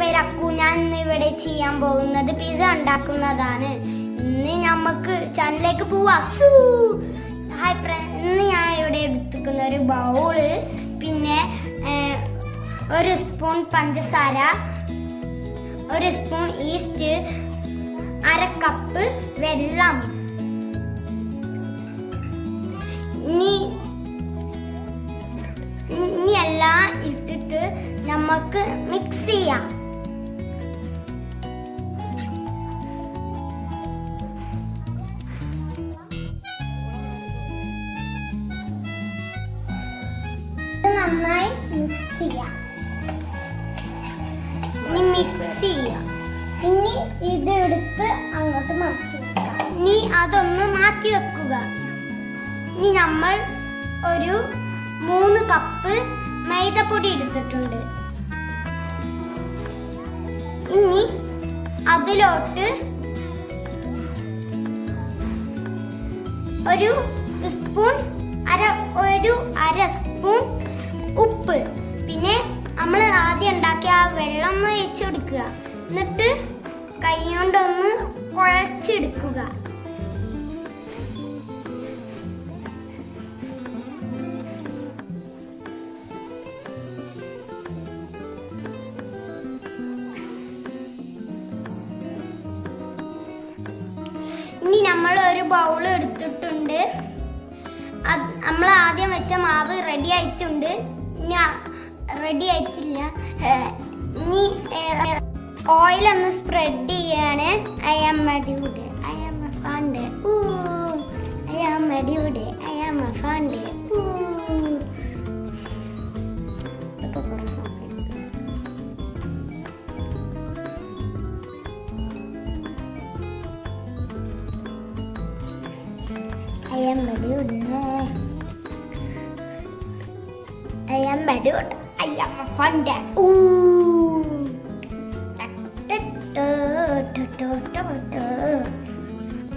പേര് അക്കു. ഞാൻ ഇന്ന് ഇവിടെ ചെയ്യാൻ പോകുന്നത് പിസ്സ ഉണ്ടാക്കുന്നതാണ്. ഇന്ന് നമുക്ക് ചാനലിലേക്ക് പോവാ. ഹായ് ഫ്രണ്ട്, ഇന്ന് ഞാൻ ഇവിടെ എടുത്തിരിക്കുന്ന ഒരു ബൗള്, പിന്നെ ഒരു സ്പൂൺ പഞ്ചസാര, ഒരു സ്പൂൺ ഈസ്റ്റ്, അര കപ്പ് വെള്ളം. ഇനി എല്ലാം ഇട്ടിട്ട് നമുക്ക് മിക്സ് ചെയ്യാം. നന്നായി മിക്സ് ചെയ്യാം. ഇനി മിക്സ് ചെയ്യാം. ഇനി ഇത് എടുത്ത് അങ്ങോട്ട് മാറ്റി വെക്കാം. ഇനി അതൊന്ന് മാറ്റി വെക്കുക. ഇനി നമ്മൾ ഒരു 3 കപ്പ് മൈദപ്പൊടി എടുത്തിട്ടുണ്ട്. ഇനി അതിലോട്ട് ഒരു അര സ്പൂൺ ഉപ്പ്, പിന്നെ നമ്മൾ ആദ്യം ഉണ്ടാക്കിയ ആ വെള്ളം ഒഴിച്ചു കൊടുക്കുക. എന്നിട്ട് കൈ കൊണ്ടൊന്ന് കുഴച്ചെടുക്കുക. ഇനി നമ്മൾ ഒരു ബൗൾ എടുത്തിട്ടുണ്ട്. നമ്മൾ ആദ്യം വെച്ച മാവ് റെഡി ആയിട്ടുണ്ട്. ഇനി റെഡി ആയിട്ടില്ല. ഇനി ഓയിൽ ഒന്ന് സ്പ്രെഡ് ചെയ്യാണ്. ഐ ആം അടിപൊളി, I am a fund, I am അടിപൊളി, I am a fund. I am Madud. I am Madud. I am a fun dad. Ooh.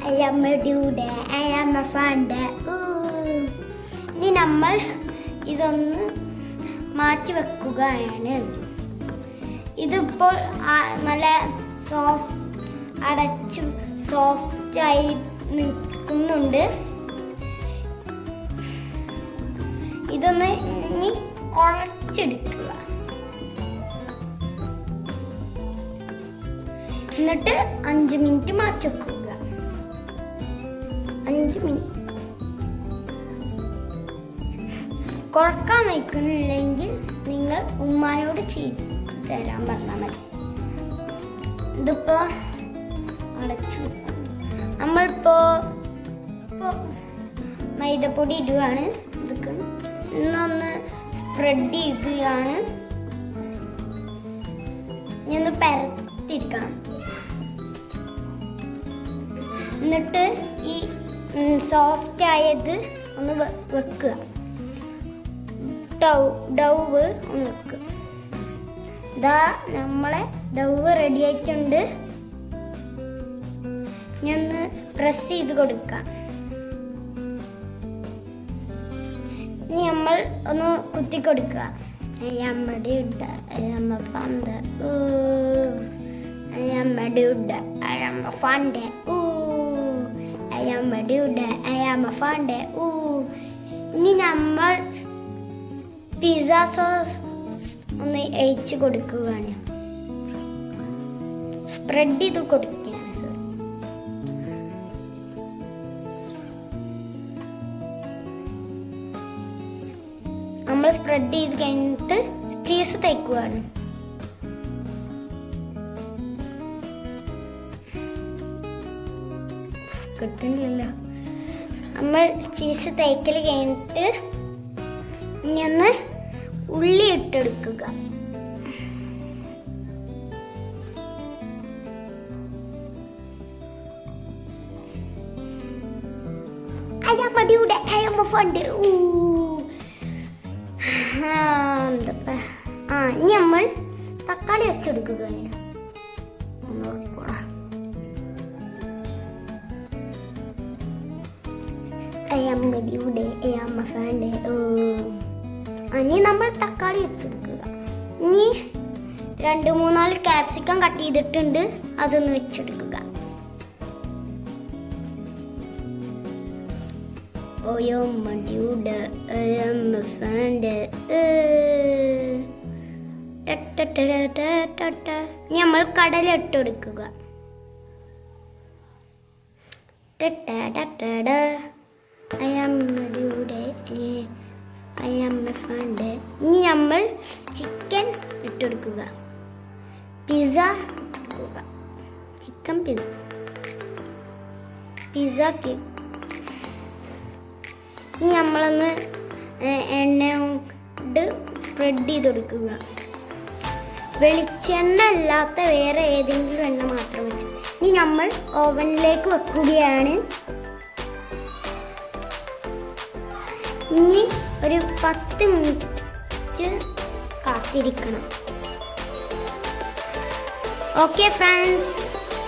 I am Madud. I am a fun dad. Ooh. ഇനി നമ്മൾ ഇതൊന്ന് മാറ്റി വെക്കുകയാണ്. ഇതിപ്പോൾ നല്ല സോഫ്റ്റായി നിൽക്കുന്നുണ്ട്. ഇതൊന്ന് ഇനി കുഴച്ചെടുക്കുക. എന്നിട്ട് 5 മിനിറ്റ് മാറ്റി വെക്കുക. 5 മിനിറ്റ്. കുഴക്കാൻ വയ്ക്കുന്നില്ലെങ്കിൽ നിങ്ങൾ ഉമ്മാനോട് ചെയ്ത് തരാൻ പറഞ്ഞാൽ മതി. ഇതിപ്പോ അടച്ചു വെക്കും. നമ്മളിപ്പോ മൈദപ്പൊടി ഇടുകയാണ്. ഇതൊക്കെ ഇന്നൊന്ന് സ്പ്രെഡ് ചെയ്യുകയാണ്. ഇനി ഒന്ന് പരത്തിരിക്കണം. എന്നിട്ട് ഈ സോഫ്റ്റ് ആയത് ഒന്ന് വെക്കുക. ഡൗവ് ഒന്ന് വെക്കുക. ഇതാ നമ്മളെ ഡൗവ് റെഡി ആയിട്ടുണ്ട്. ഇനി ഒന്ന് പ്രസ് ചെയ്ത് കൊടുക്കാം. ഇനി നമ്മൾ ഒന്ന് കുത്തി കൊടുക്കുക. ഇനി നമ്മൾ പിസ്സ സോസ് ഒന്ന് ഒഴിച്ച് കൊടുക്കുകയാണ്. സ്പ്രെഡ് ചെയ്ത് കൊടുക്കുകയാണ്. നമ്മൾ സ്പ്രെഡ് ചെയ്ത് കഴിഞ്ഞിട്ട് ചീസ് തേക്കുകയാണ്. കിട്ടുന്നില്ലല്ലോ. നമ്മൾ ചീസ് തേക്കൽ കഴിഞ്ഞിട്ട് ഇനി ഒന്ന് ഉള്ളി ഇട്ടെടുക്കുക. ഇനി നമ്മൾ തക്കാളി വെച്ചെടുക്കുകയാണ്. ഇനി നമ്മൾ തക്കാളി വെച്ചെടുക്കുക. ഇനി 2-3 ക്യാപ്സിക്കം കട്ട് ചെയ്തിട്ടുണ്ട്, അതൊന്ന് വെച്ചെടുക്കുക. ഓയോ മടിയുടെ നമ്മൾ കടല ഇട്ടെടുക്കുക. ഇനി നമ്മൾ ചിക്കൻ ഇട്ടെടുക്കുക. പിസ്സ ഇട്ടെടുക്കുക. Chicken pizza cake. ഇനി നമ്മളൊന്ന് എണ്ണ കൊണ്ട് സ്പ്രെഡ് ചെയ്ത് കൊടുക്കുക. വെളിച്ചെണ്ണ അല്ലാത്ത വേറെ ഏതെങ്കിലും എണ്ണ മാത്രം വെച്ച്. ഇനി നമ്മൾ ഓവനിലേക്ക് വെക്കുകയാണ്. ഇനി ഒരു 10 മിനിറ്റ് കാത്തിരിക്കണം. Okay friends,